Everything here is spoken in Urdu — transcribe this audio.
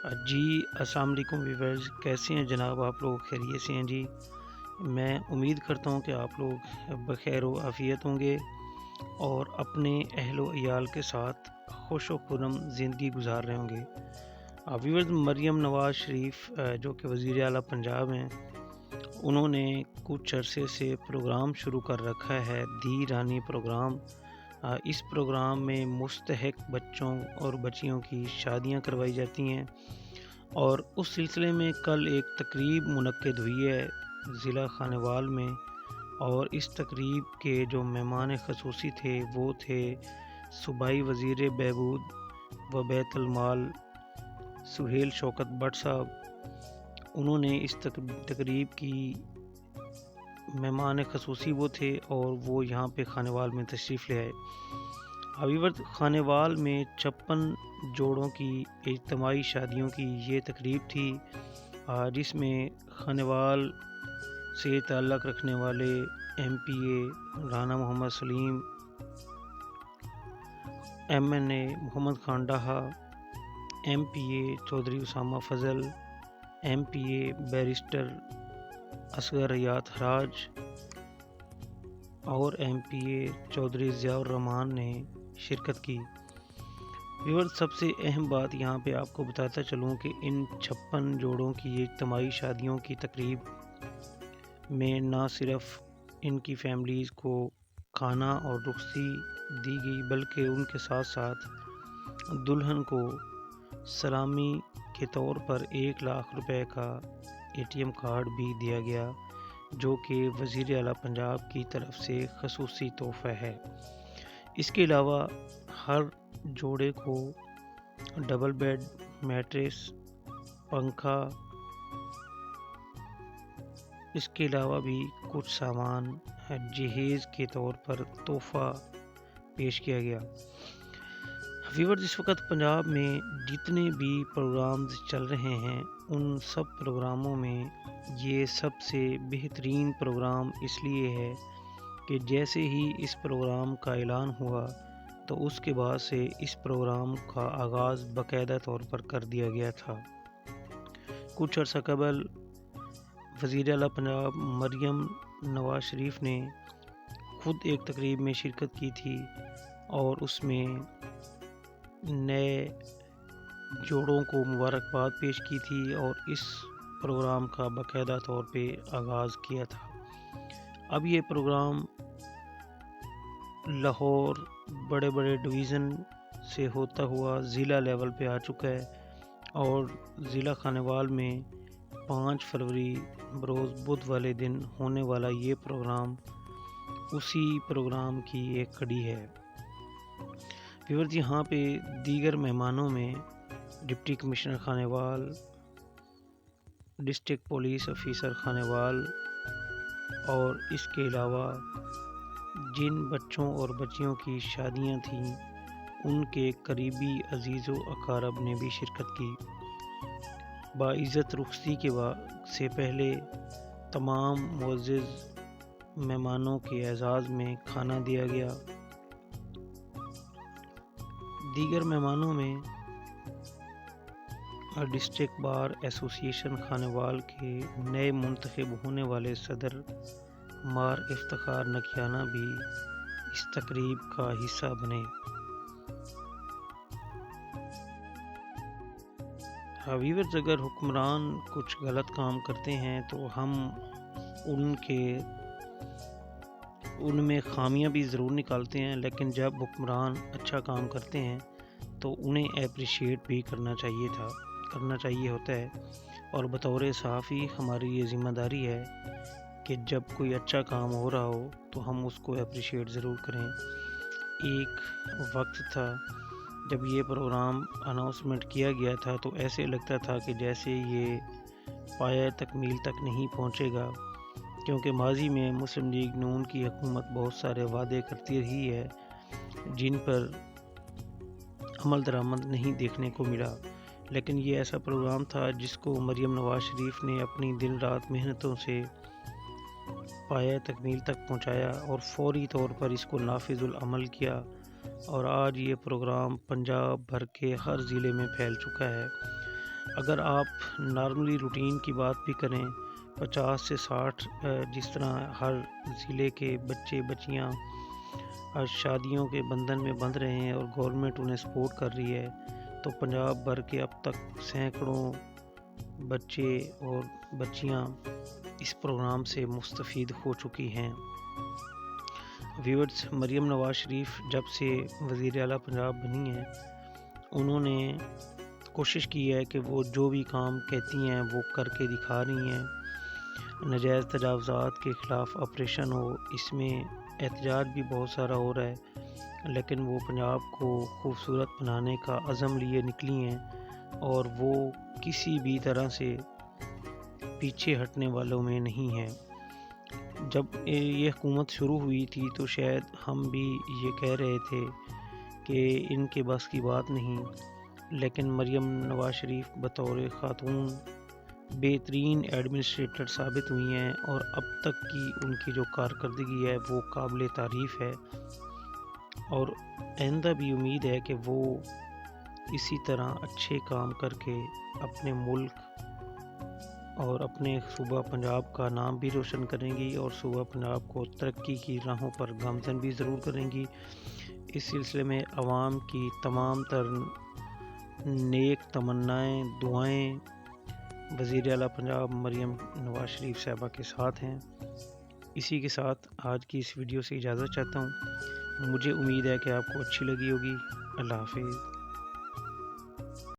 جی السلام علیکم ویورز، کیسے ہیں جناب؟ آپ لوگ خیریت سے ہیں؟ جی میں امید کرتا ہوں کہ آپ لوگ بخیر و عافیت ہوں گے اور اپنے اہل و عیال کے ساتھ خوش و خرم زندگی گزار رہے ہوں گے۔ ویورز، مریم نواز شریف جو کہ وزیر اعلیٰ پنجاب ہیں، انہوں نے کچھ عرصے سے پروگرام شروع کر رکھا ہے، دی رانی پروگرام۔ اس پروگرام میں مستحق بچوں اور بچیوں کی شادیاں کروائی جاتی ہیں، اور اس سلسلے میں کل ایک تقریب منعقد ہوئی ہے ضلع خانوال میں، اور اس تقریب کے جو مہمان خصوصی تھے وہ تھے صوبائی وزیر بہبود و بیت المال سہیل شوکت بٹ صاحب۔ انہوں نے اس تقریب کی مہمان خصوصی وہ تھے اور وہ یہاں پہ خانوال میں تشریف لے آئے۔ حبیبت خانوال میں 56 جوڑوں کی اجتماعی شادیوں کی یہ تقریب تھی، جس میں خانوال سے تعلق رکھنے والے ایم پی اے رانا محمد سلیم، ایم این اے محمد خان ڈاہا، ایم پی اے چودھری اسامہ فضل، ایم پی اے بیرسٹر اصغر حیات حراج اور ایم پی اے چودھری ضیاء الرحمان نے شرکت کی۔ سب سے اہم بات یہاں پہ آپ کو بتاتا چلوں کہ ان 56 جوڑوں کی اجتماعی شادیوں کی تقریب میں نہ صرف ان کی فیملیز کو کھانا اور رخصتی دی گئی، بلکہ ان کے ساتھ ساتھ دلہن کو سلامی کے طور پر 1 لاکھ روپے کا ATM کارڈ بھی دیا گیا، جو کہ وزیر اعلیٰ پنجاب کی طرف سے خصوصی تحفہ ہے۔ اس کے علاوہ ہر جوڑے کو ڈبل بیڈ، میٹریس، پنکھا، اس کے علاوہ بھی کچھ سامان جہیز کے طور پر تحفہ پیش کیا گیا۔ ویورز، اس وقت پنجاب میں جتنے بھی پروگرامز چل رہے ہیں ان سب پروگراموں میں یہ سب سے بہترین پروگرام اس لیے ہے کہ جیسے ہی اس پروگرام کا اعلان ہوا تو اس کے بعد سے اس پروگرام کا آغاز باقاعدہ طور پر کر دیا گیا تھا۔ کچھ عرصہ قبل وزیر اعلیٰ پنجاب مریم نواز شریف نے خود ایک تقریب میں شرکت کی تھی اور اس میں نئے جوڑوں کو مبارکباد پیش کی تھی اور اس پروگرام کا باقاعدہ طور پہ آغاز کیا تھا۔ اب یہ پروگرام لاہور بڑے بڑے ڈویژن سے ہوتا ہوا ضلع لیول پہ آ چکا ہے، اور ضلع خانوال میں 5 فروری بروز بدھ والے دن ہونے والا یہ پروگرام اسی پروگرام کی ایک کڑی ہے۔ ویورز، یہاں پہ دیگر مہمانوں میں deputy commissioner Khanewal, district police officer Khanewal, اور اس کے علاوہ جن بچوں اور بچیوں کی شادیاں تھیں ان کے قریبی عزیز و اقارب نے بھی شرکت کی۔ باعزت رخصتی کے سے پہلے تمام معزز مہمانوں کے اعزاز میں کھانا دیا گیا۔ دیگر مہمانوں میں ڈسٹرکٹ بار ایسوسی ایشن خانوال کے نئے منتخب ہونے والے صدر مار افتخار نکیانہ بھی اس تقریب کا حصہ بنے۔ ویورز، اگر حکمران کچھ غلط کام کرتے ہیں تو ہم ان میں خامیاں بھی ضرور نکالتے ہیں، لیکن جب حکمران اچھا کام کرتے ہیں تو انہیں اپریشیٹ بھی کرنا چاہیے ہوتا ہے، اور بطور صحافی ہماری یہ ذمہ داری ہے کہ جب کوئی اچھا کام ہو رہا ہو تو ہم اس کو اپریشیٹ ضرور کریں۔ ایک وقت تھا جب یہ پروگرام اناؤنسمنٹ کیا گیا تھا تو ایسے لگتا تھا کہ جیسے یہ پایہ تکمیل تک نہیں پہنچے گا، کیونکہ ماضی میں مسلم لیگ نون کی حکومت بہت سارے وعدے کرتی رہی ہے جن پر عمل درآمد نہیں دیکھنے کو ملا، لیکن یہ ایسا پروگرام تھا جس کو مریم نواز شریف نے اپنی دن رات محنتوں سے پایہ تکمیل تک پہنچایا اور فوری طور پر اس کو نافذ العمل کیا، اور آج یہ پروگرام پنجاب بھر کے ہر ضلع میں پھیل چکا ہے۔ اگر آپ نارملی روٹین کی بات بھی کریں 50 سے 60 جس طرح ہر ضلع کے بچے بچیاں شادیوں کے بندھن میں بندھ رہے ہیں اور گورنمنٹ انہیں سپورٹ کر رہی ہے، تو پنجاب بھر کے اب تک سینکڑوں بچے اور بچیاں اس پروگرام سے مستفید ہو چکی ہیں۔ ویورز، مریم نواز شریف جب سے وزیر اعلیٰ پنجاب بنی ہیں، انہوں نے کوشش کی ہے کہ وہ جو بھی کام کہتی ہیں وہ کر کے دکھا رہی ہیں۔ ناجائز تجاوزات کے خلاف آپریشن ہو، اس میں احتجاج بھی بہت سارا ہو رہا ہے، لیکن وہ پنجاب کو خوبصورت بنانے کا عزم لیے نکلی ہیں اور وہ کسی بھی طرح سے پیچھے ہٹنے والوں میں نہیں ہیں۔ جب یہ حکومت شروع ہوئی تھی تو شاید ہم بھی یہ کہہ رہے تھے کہ ان کے بس کی بات نہیں، لیکن مریم نواز شریف بطور خاتون بہترین ایڈمنسٹریٹر ثابت ہوئی ہیں اور اب تک کی ان کی جو کارکردگی ہے وہ قابل تعریف ہے، اور آئندہ بھی امید ہے کہ وہ اسی طرح اچھے کام کر کے اپنے ملک اور اپنے صوبہ پنجاب کا نام بھی روشن کریں گی اور صوبہ پنجاب کو ترقی کی راہوں پر گامزن بھی ضرور کریں گی۔ اس سلسلے میں عوام کی تمام تر نیک تمنائیں، دعائیں وزیر اعلیٰ پنجاب مریم نواز شریف صاحبہ کے ساتھ ہیں۔ اسی کے ساتھ آج کی اس ویڈیو سے اجازت چاہتا ہوں۔ مجھے امید ہے کہ آپ کو اچھی لگی ہوگی۔ اللہ حافظ۔